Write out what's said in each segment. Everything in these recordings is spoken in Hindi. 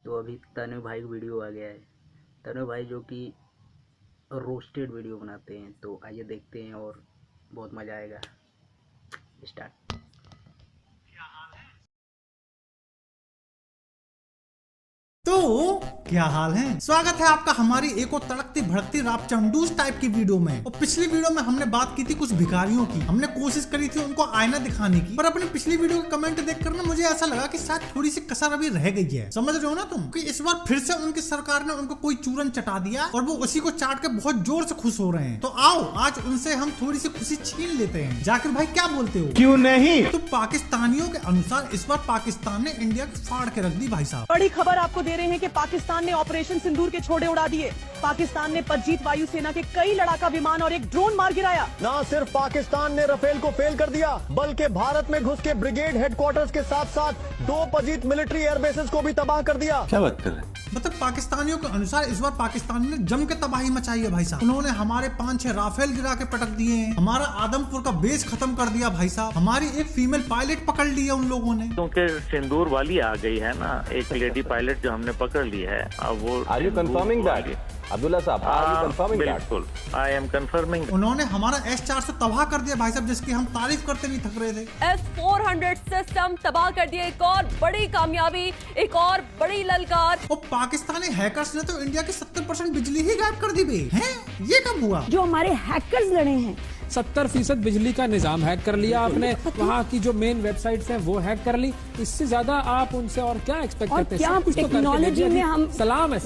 तो अभी तनु भाई का वीडियो आ गया है। तनु भाई जो कि रोस्टेड वीडियो बनाते हैं, तो आइए देखते हैं और बहुत मज़ा आएगा। स्टार्ट। तो क्या हाल है, स्वागत है आपका हमारी एक और तड़कती भड़कती रापचंडूस टाइप की वीडियो में। और पिछली वीडियो में हमने बात की थी कुछ भिखारियों की, हमने कोशिश करी थी उनको आईना दिखाने की, पर अपनी पिछली वीडियो के कमेंट देखकर ना मुझे ऐसा लगा कि शायद थोड़ी सी कसर अभी रह गई है। समझ रहे हो ना तुम कि इस बार फिर से उनकी सरकार ने उनको कोई चूरन चटा दिया और वो उसी को चाट के बहुत जोर से खुश हो रहे हैं। तो आओ आज उनसे हम थोड़ी सी खुशी छीन लेते हैं। जाकिर भाई क्या बोलते हो? क्यों नहीं? तो पाकिस्तानियों के अनुसार इस बार पाकिस्तान ने इंडिया की फाड़ के रख दी भाई साहब। बड़ी खबर आपको दे रहे हैं कि पाकिस्तान ने ऑपरेशन सिंदूर के छोड़े उड़ा दिए। पाकिस्तान ने पज्जीत वायुसेना के कई लड़ाका विमान और एक ड्रोन मार गिराया। ना सिर्फ पाकिस्तान ने राफेल को फेल कर दिया, बल्कि भारत में घुस के ब्रिगेड हेडक्वार्टर्स के साथ साथ 2 पजीत मिलिट्री एयरबेसेस को भी तबाह कर दिया। क्या बात कर रहे हैं? मतलब पाकिस्तानियों के अनुसार इस बार पाकिस्तान ने जम के तबाही मचाई है भाई साहब। उन्होंने हमारे 5-6 राफेल गिरा के पटक दिए हैं, हमारा आदमपुर का बेस खत्म कर दिया भाई साहब, हमारी एक फीमेल पायलट पकड़ ली है उन लोगों ने। क्योंकि सिंदूर वाली आ गई है ना, एक लेडी पायलट जो हमने पकड़ ली है। अब वो Are you confirming that? Abdullah साहब, are you confirming that? बिल्कुल, I am confirming। उन्होंने हमारा S-400 तबाह कर दिया भाई साहब, जिसकी हम तारीफ करते नहीं थक रहे थे। S-400 सिस्टम तबाह कर दिया, एक और बड़ी कामयाबी, एक और बड़ी ललकार। और पाकिस्तानी हैकर्स ने तो इंडिया की 70% बिजली ही गायब कर दी बे। हैं? ये कब हुआ? जो हमारे हैकर्स लड़े हैं, 70% बिजली का निजाम हैक कर लिया आपने, वहाँ की जो मेन वेबसाइट्स हैं वो हैक कर ली। इससे ज्यादा आप उनसे और क्या एक्सपेक्ट करते हैं? क्या टेक्नोलॉजी में हम सलाम है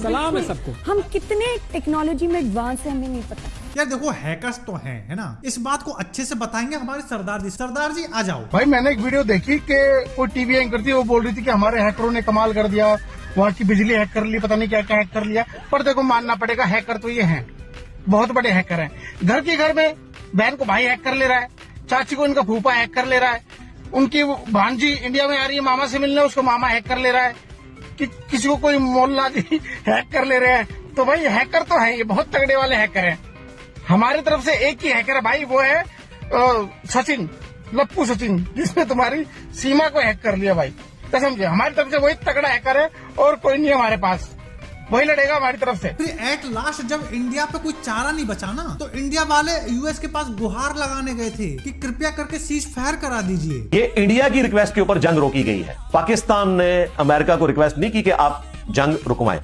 सबको। हम कितने टेक्नोलॉजी में एडवांस है हमें नहीं पता। यार देखो हैकर्स तो हैं, है ना, इस बात को अच्छे से बताएंगे हमारे सरदार जी। सरदार जी आ जाओ। भाई मैंने एक वीडियो देखी कि कोई टीवी एंकर थी, वो बोल रही थी कि हमारे हैकरों ने कमाल कर दिया, वहाँ की बिजली हैक कर ली, पता नहीं क्या क्या हैक कर लिया। पर देखो मानना पड़ेगा, हैकर तो ये हैं, बहुत बड़े हैकर हैं। घर के घर में बहन को भाई हैक कर ले रहा है, चाची को इनका फूफा हैक कर ले रहा है, उनकी भांजी इंडिया में आ रही है मामा से मिलने, उसको मामा हैक कर ले रहा है, कि किसी को कोई मोहल्ला जी हैक कर ले रहे हैं। तो भाई हैकर तो है, ये बहुत तगड़े वाले हैकर हैं। हमारी तरफ से एक ही हैकर है भाई, वो है सचिन, लप्पू सचिन, जिसने तुम्हारी सीमा को हैक कर लिया भाई। कसम से हमारी तरफ से वही तगड़ा हैकर है और कोई नहीं हमारे पास, वही लड़ेगा हमारी तरफ से। फिर एट लास्ट जब इंडिया पे कोई चारा नहीं बचा ना, तो इंडिया वाले यूएस के पास गुहार लगाने गए थे कि कृपया करके सीज फायर करा दीजिए। ये इंडिया की रिक्वेस्ट के ऊपर जंग रोकी गई है। पाकिस्तान ने अमेरिका को रिक्वेस्ट नहीं की कि आप जंग रुकवाएं।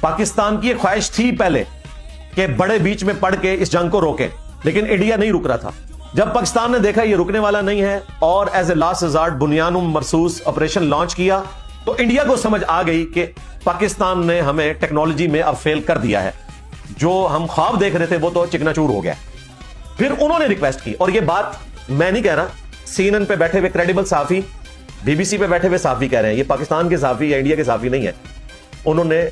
पाकिस्तान की ख्वाहिश थी पहले कि बड़े बीच में पड़ के इस जंग को रोके, लेकिन इंडिया नहीं रुक रहा था। जब पाकिस्तान ने देखा ये रुकने वाला नहीं है और as a last resort Bunyanum Marsoos operation launch किया, तो इंडिया को समझ आ गई कि पाकिस्तान ने हमें टेक्नोलॉजी में अब फेल कर दिया है। जो हम ख्वाब देख रहे थे वो तो चिकनाचूर हो गया। फिर उन्होंने रिक्वेस्ट की, और ये बात मैं नहीं कह रहा, सीएनएन पे बैठे हुए क्रेडिबल साफी, बीबीसी पे बैठे हुए साफी कह रहे हैं, ये पाकिस्तान के साफी या इंडिया के साफी नहीं है। उन्होंने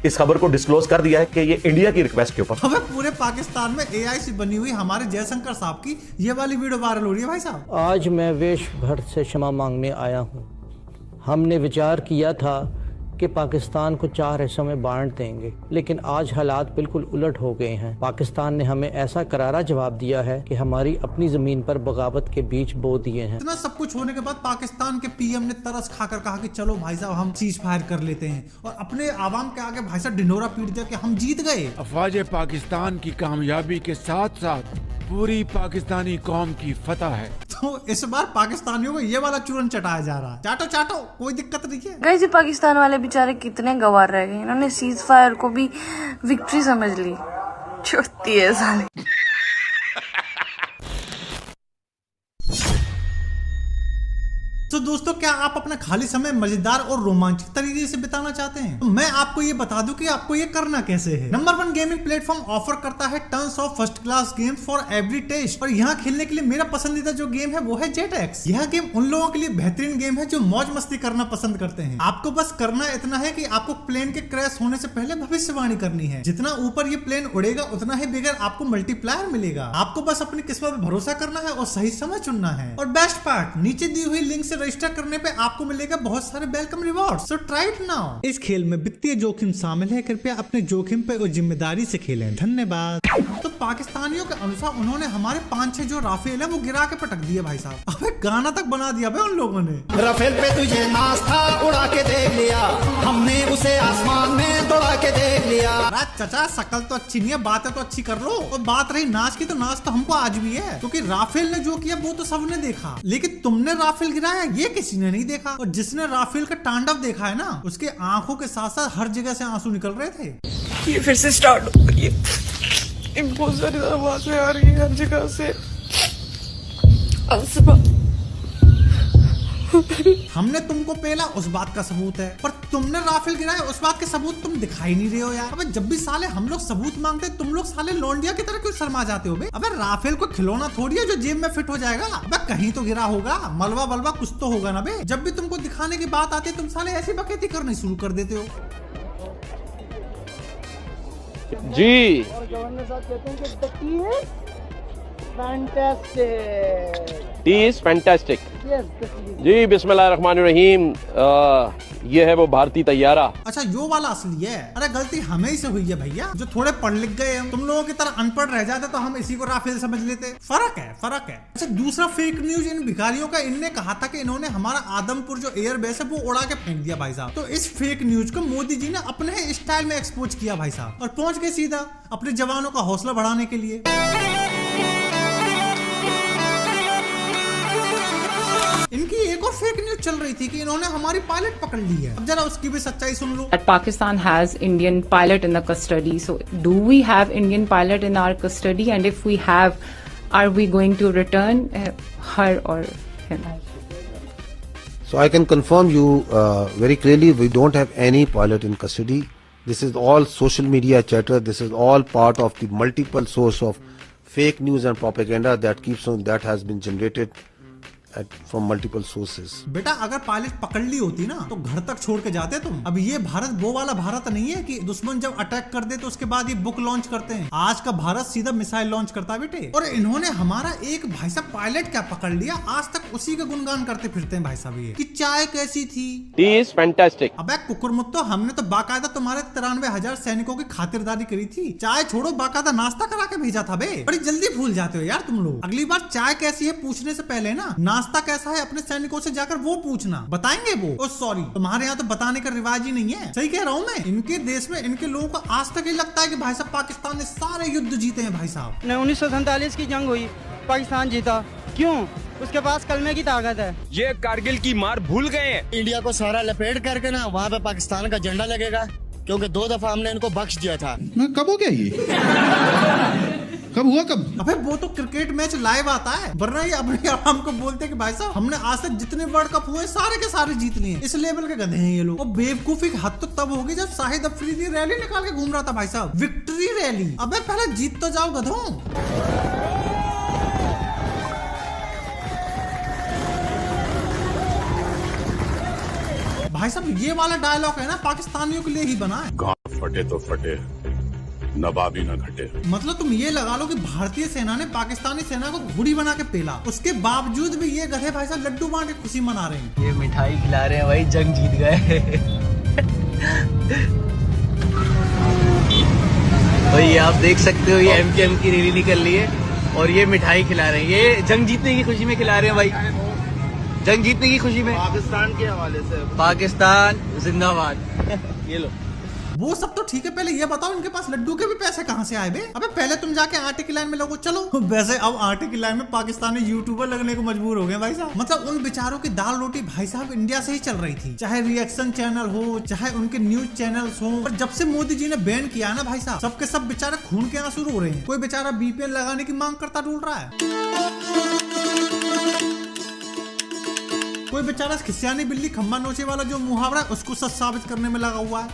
इस खबर को डिस्क्लोज कर दिया है कि ये इंडिया की रिक्वेस्ट के ऊपर। हमें पूरे पाकिस्तान में एआई से बनी हुई हमारे जयशंकर साहब की ये वाली वीडियो वायरल हो रही है भाई साहब। आज मैं वेश भर से क्षमा मांगने आया हूँ। हमने विचार किया था कि पाकिस्तान को 4 हिस्सों में बांट देंगे, लेकिन आज हालात बिल्कुल उलट हो गए हैं। पाकिस्तान ने हमें ऐसा करारा जवाब दिया है कि हमारी अपनी जमीन पर बगावत के बीज बो दिए हैं। इतना सब कुछ होने के बाद पाकिस्तान के पीएम ने तरस खाकर कहा कि चलो भाई साहब हम सीज फायर कर लेते हैं, और अपने आवाम के आगे भाई साहब ढिंढोरा पीट दिया कि हम जीत गए। अफवाज पाकिस्तान की कामयाबी के साथ साथ पूरी पाकिस्तानी कौम की फतह है। तो इस बार पाकिस्तानियों को ये वाला चूरन चटाया जा रहा है। चाटो चाटो, कोई दिक्कत नहीं है। गाइस, पाकिस्तान वाले बेचारे कितने गवार रह गए, इन्होंने सीज फायर को भी विक्ट्री समझ ली। छुट्टी है साले। तो दोस्तों, क्या आप अपना खाली समय मजेदार और रोमांचक तरीके से बिताना चाहते हैं? तो मैं आपको ये बता दूं कि आपको ये करना कैसे है। नंबर 1 गेमिंग प्लेटफॉर्म ऑफर करता है tons of first class games for every test, और यहाँ खेलने के लिए मेरा पसंदीदा जो गेम है वो है जेट एक्स। यह गेम उन लोगों के लिए बेहतरीन गेम है जो मौज मस्ती करना पसंद करते हैं। आपको बस करना इतना है कि आपको प्लेन के क्रैश होने से पहले भविष्यवाणी करनी है। जितना ऊपर ये प्लेन उड़ेगा उतना ही बिगर आपको मल्टीप्लायर मिलेगा। आपको बस अपनी किस्मत पर भरोसा करना है और सही समय चुनना है। और बेस्ट पार्ट, नीचे दी हुई लिंक से रजिस्टर करने पे आपको मिलेगा बहुत सारे welcome reward, so try it now. इस खेल में वित्तीय जोखिम शामिल है, कृपया अपने जोखिम पे और जिम्मेदारी से खेलें, धन्यवाद। तो पाकिस्तानियों के अनुसार उन्होंने हमारे 5-6 जो राफेल है वो गिरा के पटक दिए भाई साहब। अबे गाना तक बना दिया भाई उन लोगों ने। राफेल पे तुझे नाच था, उड़ा के देख लिया हमने उसे, आसमान में दौड़ा के देख लिया। चाचा शकल तो अच्छी नहीं है, बातें तो अच्छी कर लो। और बात रही नाच की, तो नाच तो हमको आज भी है, क्योंकि राफेल ने जो किया वो तो सबने देखा, लेकिन तुमने राफेल गिराया ये किसी ने नहीं देखा। और जिसने राफेल का तांडव देखा है ना, उसके आंखों के साथ साथ हर जगह से आंसू निकल रहे थे। ये फिर से स्टार्ट हो गई है, बहुत सारी आवाजें आ रही है हर जगह से। हमने तुमको पेला उस बात का सबूत है, पर तुमने राफेल गिराया उस बात के सबूत तुम दिखाई नहीं रहे हो यार। अबे जब भी साले हम लोग सबूत मांगते तुम लोग साले लौंडिया की तरह क्यों शर्मा जाते हो बे? अबे राफेल को खिलौना थोड़ी है जो जेब में फिट हो जाएगा। अबे कहीं तो गिरा होगा, मलबा वलबा कुछ तो होगा ना बे। जब भी तुमको दिखाने की बात आती है तुम साले ऐसी बकैती करनी शुरू कर देते हो। जी गवर्नर साहब कहते हैं कि the tea is fantastic. T is fantastic. Yes, the tea is. जी बिस्मिल्लाहिर्रहमानिर्रहीम। ये है वो भारतीय तैयारा। अच्छा यो वाला असली है। अरे गलती हमें ही से हुई है भैया, जो थोड़े पढ़ लिख गए हम। तुम लोगों की तरह अनपढ़ रह जाते तो हम इसी को राफेल समझ लेते। फर्क है, फर्क है। अच्छा दूसरा फेक न्यूज इन भिखारियों का, इनने कहा था कि इन्होंने हमारा आदमपुर जो एयरबेस है वो उड़ा के फेंक दिया भाई साहब। तो इस फेक न्यूज को मोदी जी ने अपने स्टाइल में एक्सपोज किया भाई साहब, और पहुंच गए सीधा अपने जवानों का हौसला बढ़ाने के लिए। इनकी एक और फेक न्यूज चल रही थी कि इन्होंने हमारी पायलट पकड़ ली है। अब जरा उसकी भी सच्चाई सुन लो। That Pakistan has Indian pilot in the custody. So do we have Indian pilot in our custody? And if we have, are we going to return her or him? So I can confirm you very clearly, we don't have any pilot in custody. This is all social media chatter. This is all part of the multiple source of fake news and propaganda that has been generated from multiple sources. बेटा अगर पायलट पकड़ ली होती ना तो घर तक छोड़ के जाते तुम। अब ये भारत वो वाला भारत नहीं है कि दुश्मन जब अटैक कर दे तो उसके बाद ये बुक लॉन्च करते हैं। आज का भारत सीधा मिसाइल लॉन्च करता है बेटे। और इन्होंने हमारा एक भाई साहब पायलट क्या पकड़ लिया, आज तक उसी का गुणगान करते फिरते हैं भाई साहब ये कि चाय कैसी थी। T is fantastic. अबे कुकुरमुत्तो, हमने तो बाकायदा तुम्हारे 93,000 सैनिकों की खातिरदारी करी थी। चाय छोड़ो बाकायदा नाश्ता करा के भेजा था बे। बड़ी जल्दी भूल जाते हो यार तुम लोग। अगली बार चाय कैसी है पूछने से पहले ना नाश्ता कैसा है अपने सैनिकों से जाकर वो पूछना, बताएंगे वो। ओ सॉरी, तुम्हारे यहाँ तो बताने का रिवाज ही नहीं है। सही कह रहा हूँ मैं। इनके देश में इनके लोगों को आज तक ही लगता है कि भाई साहब पाकिस्तान ने सारे युद्ध जीते हैं भाई साहब। 1947 की जंग हुई, पाकिस्तान जीता, क्यों? उसके पास कलमे की ताकत है। ये कारगिल की मार भूल गए हैं। इंडिया को सारा लपेट करके ना वहाँ पे पाकिस्तान का झंडा लगेगा, क्योंकि 2 दफा हमने इनको बख्श दिया था। कब हो गया ये? कब हुआ कब? अबे वो तो क्रिकेट मैच लाइव आता है, वरना ये अपने हमको बोलते हैं कि भाई साहब हमने आज तक जितने वर्ल्ड कप हुए सारे के सारे जीत लिए। इस लेवल के गधे हैं ये लोग। और बेवकूफी की हद तो तब होगी जब शाहिद अफरीदी रैली निकाल के घूम रहा था भाई साहब, विक्ट्री रैली। अबे पहले जीत तो जाओ गधों। भाई साहब ये वाला डायलॉग है ना पाकिस्तानियों के लिए ही बना है। गांव फटे तो फटे, नवाबी न घटे। मतलब तुम ये लगा लो कि भारतीय सेना ने पाकिस्तानी सेना को घोड़ी बना के पेला, उसके बावजूद भी ये गधे भाई साहब लड्डू बांट के खुशी मना रहे हैं। ये मिठाई खिला रहे हैं भाई, जंग जीत गए। भाई ये आप देख सकते हो, ये MKM की रैली निकल रही है और ये मिठाई खिला रहे हैं। ये जंग जीतने की खुशी में खिला रहे हैं भाई, जंग जीतने की खुशी में। पाकिस्तान के हवाले से पाकिस्तान जिंदाबाद। ये लो। वो सब तो ठीक है, पहले ये बताओ इनके पास लड्डू के भी पैसे कहाँ से आए बे? अबे पहले तुम जाके आटे की लाइन में लगो चलो। वैसे अब आटे की लाइन में पाकिस्तानी यूट्यूबर लगने को मजबूर हो गए भाई साहब। मतलब उन बेचारों की दाल रोटी भाई साहब इंडिया से ही चल रही थी, चाहे रिएक्शन चैनल हो, चाहे उनके न्यूज चैनल्स हो। और जब से मोदी जी ने बैन किया ना भाई साहब, सबके सब बेचारे खून के आंसू रो रहे हैं। कोई बेचारा BPN लगाने की मांग करता ढूंढ रहा है, कोई बेचारा खिसियानी बिल्ली खम्बा नोचे वाला जो मुहावरा है उसको सच साबित करने में लगा हुआ है।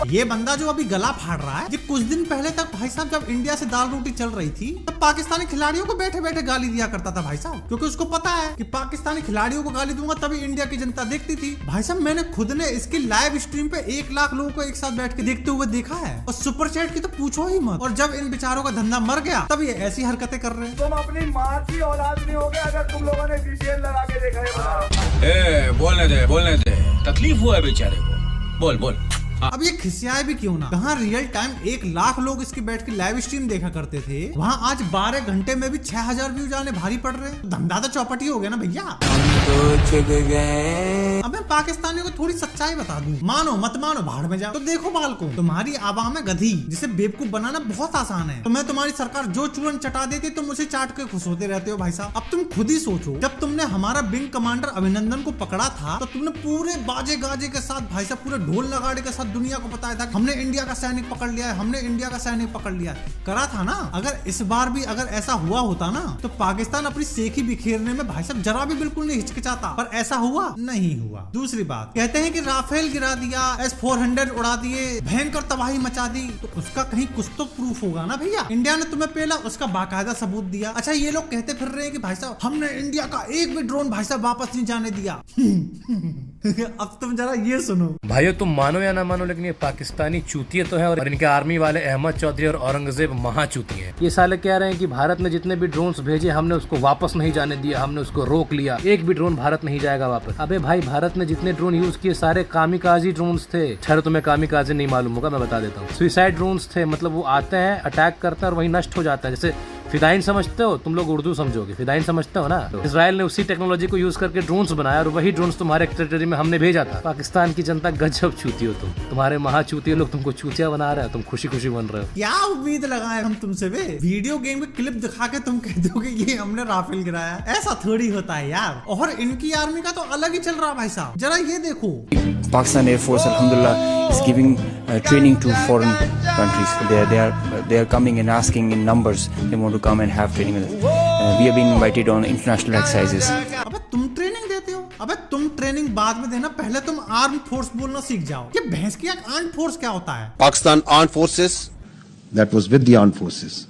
ये बंदा जो अभी गला फाड़ रहा है, ये कुछ दिन पहले तक भाई साहब जब इंडिया से दाल रोटी चल रही थी तब पाकिस्तानी खिलाड़ियों को बैठे बैठे गाली दिया करता था भाई साहब, क्योंकि उसको पता है कि पाकिस्तानी खिलाड़ियों को गाली दूंगा तभी इंडिया की जनता देखती थी। भाई साहब मैंने खुद ने इसकी लाइव स्ट्रीम पे 1 लाख लोगों को एक साथ बैठ के देखते हुए देखा है, और सुपर चैट की तो पूछो ही मत। और जब इन बेचारों का धंधा मर गया तब ये ऐसी हरकतें कर रहे हैं। तुम अपनी माँ की की औलाद नहीं हो गया अगर तुम लोगों ने VCN लगा के देखा है। बताओ। बोलने दे, तकलीफ हुआ है बेचारे को, बोल। अब ये खिसियाए भी क्यों ना, कहाँ रियल टाइम 1 लाख लोग इसकी बैठ के लाइव स्ट्रीम देखा करते थे, वहाँ आज 12 घंटे में भी 6000 व्यूज आने भारी पड़ रहे हैं। धंधा तो चौपटी हो गया ना भैया। अब मैं पाकिस्तानियों को थोड़ी सच्चाई बता दूं, मानो मत मानो भाड़ में जाओ। तो देखो बालको, तुम्हारी आवाम है गधी, जिसे बेवकूफ बनाना बहुत आसान है। तो मैं तुम्हारी सरकार जो चूरन चटा देती तुम उसे चाट के खुश होते रहते हो भाई साहब। अब तुम खुद ही सोचो, जब तुमने हमारा विंग कमांडर अभिनंदन को पकड़ा था तो तुमने पूरे बाजे गाजे के साथ भाई साहब, पूरे ढोल नगाड़े के साथ दुनिया को बताया था हमने इंडिया का सैनिक पकड़ लिया है, हमने इंडिया का सैनिक पकड़ लिया है। करा था ना। अगर इस बार भी अगर ऐसा हुआ होता ना तो पाकिस्तान अपनी सेखी बिखेरने में भाई साहब जरा भी बिल्कुल नहीं हिचकिचाता, पर ऐसा हुआ नहीं हुआ। दूसरी बात, कहते हैं कि राफेल गिरा दिया, S-400 उड़ा दिए, भयंकर तबाही मचा दी, तो उसका कहीं कुछ तो प्रूफ होगा ना भैया। इंडिया ने तुम्हें पहला उसका बाकायदा सबूत दिया। अच्छा ये लोग कहते फिर रहे हैं कि भाई साहब हमने इंडिया का एक भी ड्रोन भाई साहब वापस नहीं जाने दिया। अब तुम जरा ये सुनो भाइयों, तुम मानो या ना मानो लेकिन ये पाकिस्तानी चूतिए तो है, और इनके आर्मी वाले अहमद चौधरी और औरंगजेब महाचूती हैं। ये साले कह रहे हैं कि भारत ने जितने भी ड्रोन्स भेजे हमने उसको वापस नहीं जाने दिया, हमने उसको रोक लिया, एक भी ड्रोन भारत नहीं जाएगा वापस। अबे भाई, भारत ने जितने ड्रोन यूज किए सारे कामिकाजी ड्रोन्स थे। खैर तुम्हें कामिकाजी नहीं मालूम होगा, मैं बता देता हूँ। सुसाइड ड्रोन्स थे, मतलब वो आते हैं, अटैक करते हैं और वही नष्ट हो जाता है। जैसे फिदाइन समझते हो तुम लोग, उर्दू समझोगे, फिदाइन समझते हो ना। तो इसराइल ने उसी टेक्नोलॉजी को यूज करके ड्रोन्स बनाया और वही ड्रोन्स तुम्हारे टेरिटरी में हमने भेजा था। पाकिस्तान की जनता गजब चूती हो तुम, तुम्हारे महाचूती लोग तुमको चूतिया बना रहे हैं, तुम खुशी खुशी बन रहे हो। क्या उम्मीद लगाए हम तुमसे बे? वीडियो गेम की क्लिप दिखा के तुम कहते हो कि ये हमने राफेल गिराया, ऐसा थोड़ी होता है यार। और इनकी आर्मी का तो अलग ही चल रहा भाई साहब, जरा ये देखो। Pakistan Air Force, alhamdulillah, is giving training to foreign countries. They are coming and asking in numbers. They want to come and have training with us. We have been invited on international exercises. अबे तुम ट्रेनिंग देते हो? अबे तुम ट्रेनिंग बाद में देना, पहले तुम आर्म फोर्स बोलना सीख जाओ। ये भैंस की आर्म फोर्स क्या होता है? Pakistan Armed Forces, that was with the armed forces,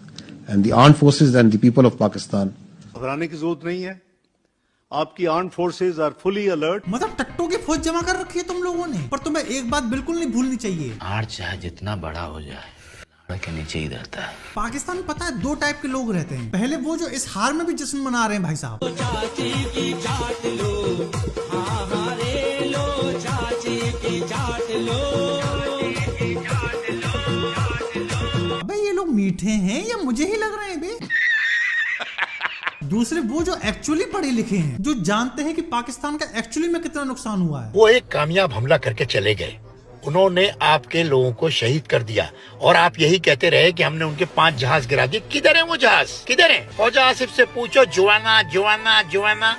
and the armed forces and the people of Pakistan. घबराने की जरूरत नहीं है, आपकी armed forces are fully alert. मतलब टट्टू की फौज जमा कर रखी है तुम लोगों ने। पर तुम्हें एक बात बिल्कुल नहीं भूलनी चाहिए, हार चाहे जितना बड़ा हो जाए के नीचे ही रहता है। पाकिस्तान में पता है 2 टाइप के लोग रहते हैं। पहले वो जो इस हार में भी जश्न मना रहे हैं भाई साहब, अबे ये लोग मीठे हैं या मुझे ही लग रहे हैं बे? दूसरे वो जो एक्चुअली पढ़े लिखे हैं, जो जानते हैं कि पाकिस्तान का एक्चुअली में कितना नुकसान हुआ है। वो एक कामयाब हमला करके चले गए, उन्होंने आपके लोगों को शहीद कर दिया और आप यही कहते रहे कि हमने उनके 5 जहाज गिरा दिए। किधर है वो जहाज, किधर है? फौजा आसिफ से पूछो, जुआना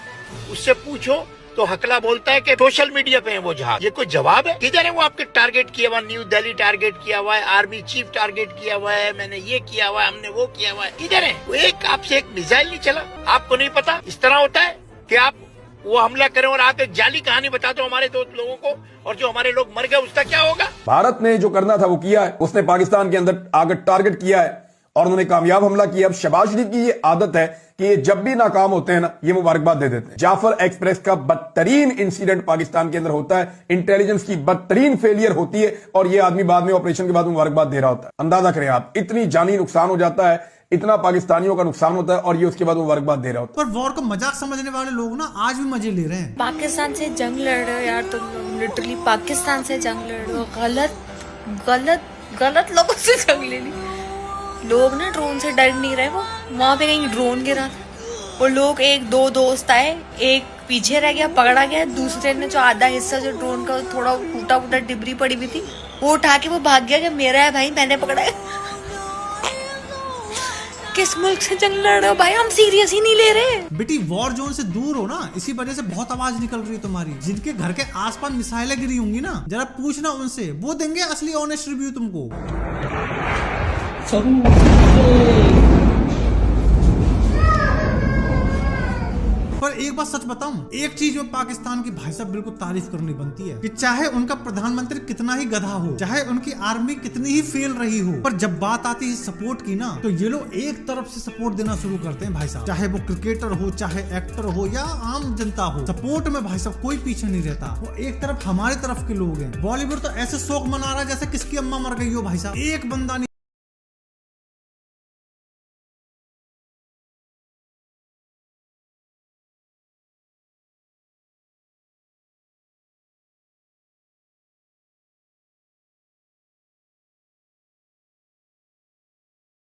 उससे पूछो तो हकला बोलता है कि सोशल मीडिया पे है वो जहाज। ये कोई जवाब है? किधर है वो आपके टारगेट किया हुआ? न्यू दिल्ली टारगेट किया हुआ है, आर्मी चीफ टारगेट किया हुआ है, मैंने ये किया हुआ है, हमने वो किया हुआ है। किधर है वो? एक आपसे एक मिसाइल नहीं चला। आपको नहीं पता इस तरह होता है कि आप वो हमला करें और आप एक जाली कहानी बता दो हमारे दोस्त लोगों को, और जो हमारे लोग मर गए उसका क्या होगा? भारत ने जो करना था वो किया है, उसने पाकिस्तान के अंदर आकर टारगेट किया है और उन्होंने कामयाब हमला किया। अब शहबाज शरीफ की ये आदत है कि ये जब भी नाकाम होते हैं ना, ये मुबारकबाद दे देते हैं। जाफर एक्सप्रेस का बदतरीन इंसिडेंट पाकिस्तान के अंदर होता है, इंटेलिजेंस की बदतरीन फेलियर होती है और ये आदमी बाद में ऑपरेशन के बाद मुबारकबाद दे रहा होता है। अंदाजा करें आप, इतनी जानी नुकसान हो जाता है, इतना पाकिस्तानियों का नुकसान होता है और ये उसके बाद मुबारकबाद दे रहा होता है। पर वॉर को मजाक समझने वाले लोग ना आज भी मजे ले रहे हैं। पाकिस्तान से जंग लड़ रहे हो यार तुम लोग, लिटरली पाकिस्तान से जंग लड़ रहे हो। गलत लोगों से जंग ले ली। लोग ना ड्रोन से डर नहीं रहे, वो वहाँ पे कहीं ड्रोन गिरा था, वो लोग 1-2 दोस्त आए, एक पीछे रह गया, पकड़ा गया, दूसरे ने जो आधा हिस्सा जो ड्रोन का थोड़ा टूटा डिब्री पड़ी हुई थी वो उठा के वो भाग गया कि मेरा है भाई, मैंने पकड़ा है। किस मुल्क से जंग लड़ रहे हो भाई? हम सीरियस ही नहीं ले रहे। बेटी वॉर जोन से दूर हो ना, इसी वजह से बहुत आवाज निकल रही है तुम्हारी। जिनके घर के आसपास मिसाइलें गिरी होंगी ना, जरा पूछना उनसे, वो देंगे असली ऑनेस्ट रिव्यू तुमको। पर एक बात सच बताऊं, एक चीज में पाकिस्तान की भाई साहब बिल्कुल तारीफ करनी बनती है कि चाहे उनका प्रधानमंत्री कितना ही गधा हो, चाहे उनकी आर्मी कितनी ही फेल रही हो, पर जब बात आती है सपोर्ट की ना, तो ये लोग एक तरफ से सपोर्ट देना शुरू करते हैं भाई साहब। चाहे वो क्रिकेटर हो, चाहे एक्टर हो या आम जनता हो, सपोर्ट में भाई साहब कोई पीछे नहीं रहता। वो एक तरफ हमारे तरफ के लोग हैं। बॉलीवुड तो ऐसे शोक मना रहा है जैसे किसकी अम्मा मर गई हो भाई साहब, एक बंदा नहीं